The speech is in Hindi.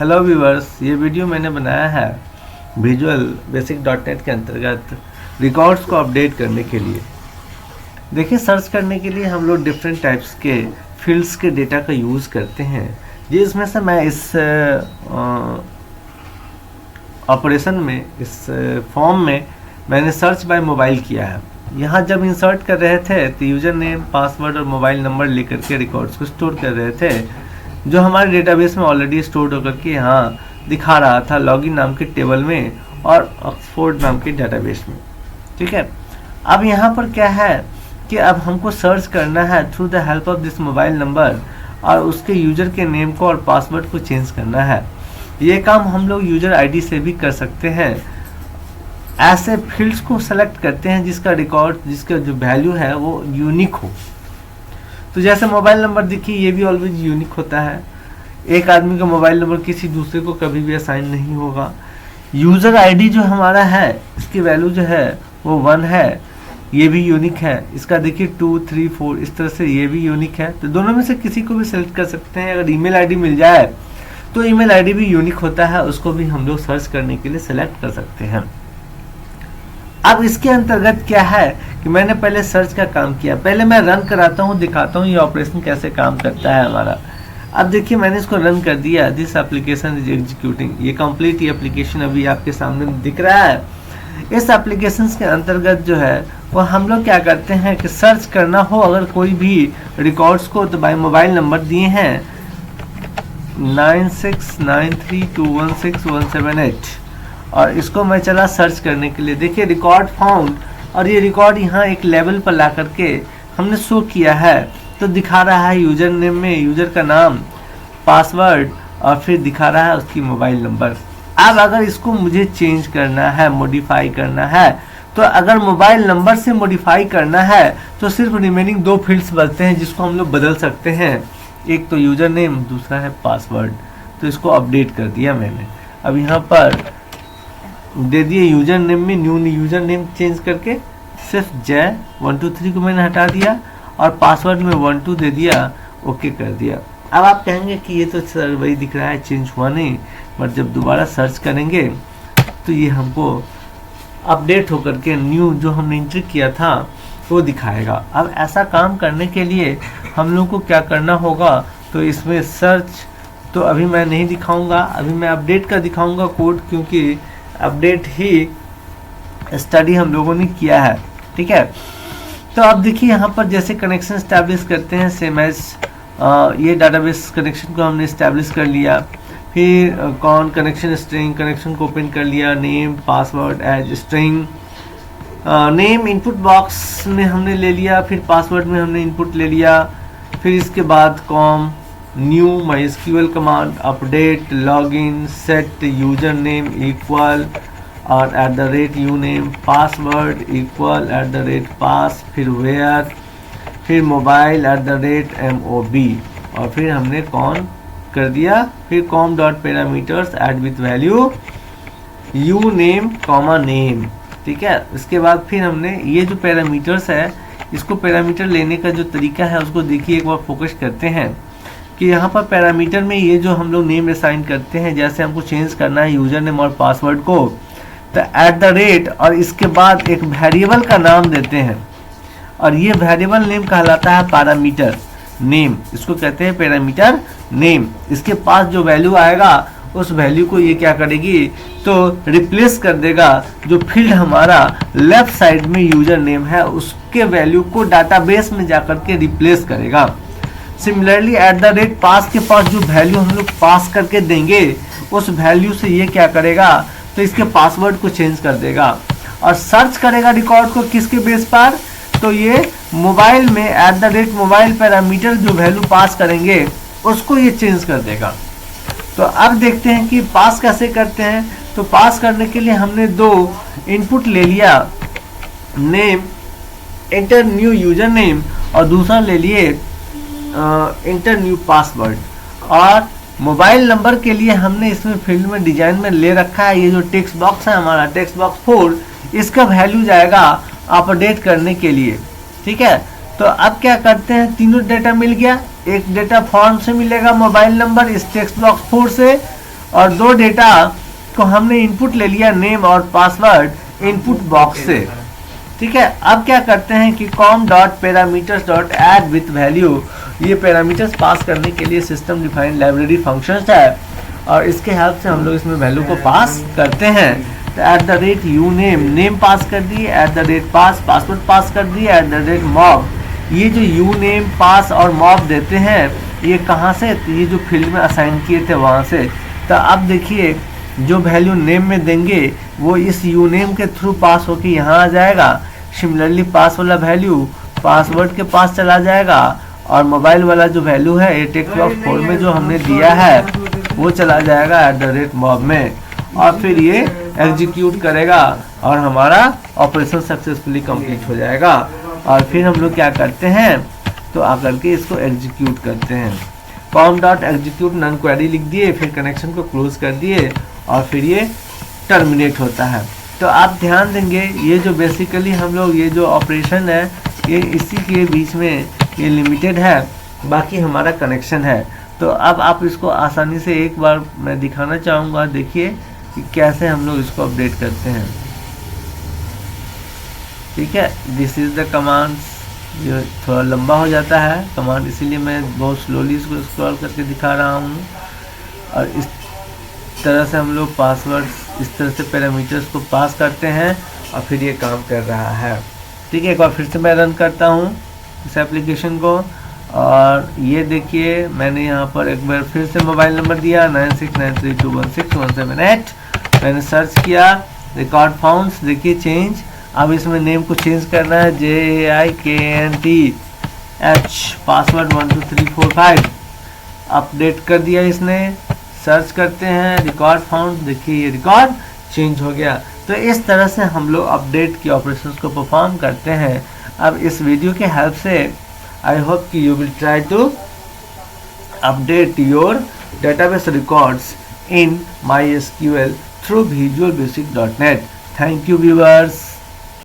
हेलो व्यूअर्स, ये वीडियो मैंने बनाया है विजुअल बेसिक डॉट नेट के अंतर्गत रिकॉर्ड्स को अपडेट करने के लिए। देखिए, सर्च करने के लिए हम लोग डिफरेंट टाइप्स के फील्ड्स के डेटा का यूज़ करते हैं, जिसमें से मैं इस ऑपरेशन में, इस फॉर्म में मैंने सर्च बाय मोबाइल किया है। यहाँ जब इंसर्ट कर रहे थे तो यूज़र नेम, पासवर्ड और मोबाइल नंबर लेकर के रिकॉर्ड्स को स्टोर कर रहे थे, जो हमारे डेटाबेस में ऑलरेडी स्टोर होकर के यहाँ दिखा रहा था लॉगिन नाम के टेबल में और ऑक्सफोर्ड नाम के डेटाबेस में। ठीक है, अब यहाँ पर क्या है कि अब हमको सर्च करना है through the help of this mobile number और उसके यूज़र के नेम को और पासवर्ड को चेंज करना है। ये काम हम लोग यूज़र आईडी से भी कर सकते हैं। ऐसे फील्ड्स को सेलेक्ट करते हैं जिसका रिकॉर्ड, जिसका जो वैल्यू है वो यूनिक हो। तो जैसे मोबाइल नंबर देखिए, ये भी ऑलवेज यूनिक होता है। एक आदमी का मोबाइल नंबर किसी दूसरे को कभी भी असाइन नहीं होगा। यूज़र आईडी जो हमारा है, इसकी वैल्यू जो है वो 1 है, ये भी यूनिक है। इसका देखिए 2, 3, 4 इस तरह से ये भी यूनिक है। तो दोनों में से किसी को भी सेलेक्ट कर सकते हैं। अगर ईमेल आईडी मिल जाए तो ईमेल आईडी भी यूनिक होता है, उसको भी हम लोग सर्च करने के लिए सेलेक्ट कर सकते हैं। अब इसके अंतर्गत क्या है कि मैंने पहले सर्च का काम किया, पहले मैं रन कराता हूँ, दिखाता हूँ ये ऑपरेशन कैसे काम करता है हमारा। अब देखिए, मैंने इसको रन कर दिया। This application is executing. ये कंप्लीट ये एप्लीकेशन अभी आपके सामने दिख रहा है। इस एप्लीकेशन के अंतर्गत जो है वो हम लोग क्या करते हैं कि सर्च करना हो अगर कोई भी रिकॉर्ड्स को, तो बाय मोबाइल नंबर दिए हैं 9693216178 और इसको मैं चला सर्च करने के लिए। देखिए रिकॉर्ड फाउंड, और ये रिकॉर्ड यहाँ एक लेवल पर ला करके हमने शो किया है। तो दिखा रहा है यूज़र नेम में यूज़र का नाम, पासवर्ड और फिर दिखा रहा है उसकी मोबाइल नंबर। अब अगर इसको मुझे चेंज करना है, मॉडिफाई करना है, तो अगर मोबाइल नंबर से मॉडिफाई करना है तो सिर्फ रिमेनिंग 2 फील्ड्स बचते हैं जिसको हम लोग बदल सकते हैं। एक तो यूज़र नेम, दूसरा है पासवर्ड। तो इसको अपडेट कर दिया मैंने। अब यहाँ पर दे दिए यूज़र नेम में न्यू यूज़र नेम चेंज करके सिर्फ जय 123 को मैंने हटा दिया और पासवर्ड में 12 दे दिया, ओके कर दिया। अब आप कहेंगे कि ये तो सर वही दिख रहा है, चेंज हुआ नहीं। बट जब दोबारा सर्च करेंगे तो ये हमको अपडेट होकर के न्यू जो हमने एंट्री किया था वो दिखाएगा। अब ऐसा काम करने के लिए हम लोग को क्या करना होगा, तो इसमें सर्च तो अभी मैं नहीं दिखाऊंगा, अभी मैं अपडेट का दिखाऊंगा कोड, क्योंकि अपडेट ही स्टडी हम लोगों ने किया है। ठीक है, तो अब देखिए यहाँ पर जैसे कनेक्शन इस्टेब्लिश करते हैं सेम एज ये डाटाबेस कनेक्शन को हमने इस्टेब्लिश कर लिया। फिर कौन कनेक्शन स्ट्रिंग, कनेक्शन को ओपन कर लिया, name password as string, name input box में हमने ले लिया, फिर पासवर्ड में हमने इनपुट ले लिया। फिर इसके बाद com new MySQL command, update, login, set user name equal और @ यू नेम, पासवर्ड इक्वल @ पास, फिर वेयर, फिर मोबाइल @mob और फिर हमने कौन कर दिया, फिर com dot parameters add with value you name comma name. ठीक है, इसके बाद फिर हमने ये जो पैरामीटर्स है, इसको पैरामीटर लेने का जो तरीका है उसको देखिए, एक बार फोकस करते हैं कि यहाँ पर पैरामीटर में ये जो हम लोग नेम असाइन करते हैं, जैसे हमको चेंज करना है यूज़र नेम और पासवर्ड को, तो @ और इसके बाद एक वेरिएबल का नाम देते हैं और ये वेरिएबल नेम कहलाता है पैरामीटर नेम। इसको कहते हैं पैरामीटर नेम। इसके पास जो वैल्यू आएगा उस वैल्यू को ये क्या करेगी, तो रिप्लेस कर देगा। जो फील्ड हमारा लेफ्ट साइड में यूजर नेम है उसके वैल्यू को डाटाबेस में जाकर के रिप्लेस करेगा। सिमिलरली @ पास के पास जो वैल्यू हम लोग पास करके देंगे उस वैल्यू से ये क्या करेगा, तो इसके पासवर्ड को चेंज कर देगा और सर्च करेगा रिकॉर्ड को किसके बेस पर, तो ये मोबाइल में @ मोबाइल पैरामीटर जो वैल्यू पास करेंगे उसको ये चेंज कर देगा। तो अब देखते हैं कि पास कैसे करते हैं। तो पास करने के लिए हमने 2 इनपुट ले लिया, name enter new user name और दूसरा ले लिए एंटर न्यू पासवर्ड। और मोबाइल नंबर के लिए हमने इसमें फील्ड में डिजाइन में ले रखा है ये जो टेक्स्ट बॉक्स है हमारा, टेक्स्ट बॉक्स 4, इसका वैल्यू जाएगा अपडेट करने के लिए। ठीक है, तो अब क्या करते हैं, तीनों डेटा मिल गया। एक डेटा फॉर्म से मिलेगा मोबाइल नंबर इस टेक्स्ट बॉक्स 4 से, और दो डेटा को हमने इनपुट ले लिया, नेम और पासवर्ड इनपुट बॉक्स से। ठीक है, अब क्या करते हैं कि com.parameters.add with value, ये पैरामीटर्स पास करने के लिए सिस्टम डिफाइंड लाइब्रेरी फंक्शंस है और इसके हेल्प से हम लोग इसमें वैल्यू को पास करते हैं। तो @uname नेम पास कर दिए, @pass पासवर्ड पास कर दिए, @mob ये जो यूनेम पास और मॉब देते हैं ये कहाँ से, तो ये जो फील्ड में असाइन किए थे वहाँ से। तो अब देखिए जो वैल्यू नेम में देंगे वो इस यूनेम के थ्रू पास होके यहाँ आ जाएगा। सिमिलरली पास वाला वैल्यू पासवर्ड के पास चला जाएगा और मोबाइल वाला जो वैल्यू है ये टेक्स्ट बॉक्स 4 में जो हमने दिया है वो चला जाएगा @mob में और फिर ये एग्जीक्यूट करेगा और हमारा ऑपरेशन सक्सेसफुली कंप्लीट हो जाएगा। और फिर हम लोग क्या करते हैं तो आकर के इसको एग्जीक्यूट करते हैं। com.execute नन क्वेरी लिख दिए, फिर कनेक्शन को क्लोज कर दिए और फिर ये टर्मिनेट होता है। तो आप ध्यान देंगे ये जो बेसिकली हम लोग ये जो ऑपरेशन है ये इसी के बीच में ये लिमिटेड है, बाकी हमारा कनेक्शन है। तो अब आप इसको आसानी से एक बार मैं दिखाना चाहूँगा, देखिए कि कैसे हम लोग इसको अपडेट करते हैं। ठीक है, दिस इज़ द कमांड्स। ये थोड़ा लंबा हो जाता है कमांड, इसीलिए मैं बहुत स्लोली इसको स्क्रॉल करके दिखा रहा हूँ। और इस तरह से हम लोग पासवर्ड इस तरह से पैरामीटर्स को पास करते हैं और फिर ये काम कर रहा है। ठीक है, एक बार फिर से मैं रन करता हूँ इस एप्लीकेशन को और ये देखिए मैंने यहाँ पर एक बार फिर से मोबाइल नंबर दिया 9693216178। मैंने सर्च किया, रिकॉर्ड फाउंड, देखिए चेंज। अब इसमें नेम को चेंज करना है JAIKNTH, पासवर्ड 12345 अपडेट कर दिया इसने। सर्च करते हैं रिकॉर्ड फाउंड, देखिए ये रिकॉर्ड चेंज हो गया। तो इस तरह से हम लोग अपडेट की ऑपरेशंस को परफॉर्म करते हैं। अब इस वीडियो के हेल्प से आई होप कि you will try to update your database records in MySQL through visualbasic.net. Thank you viewers.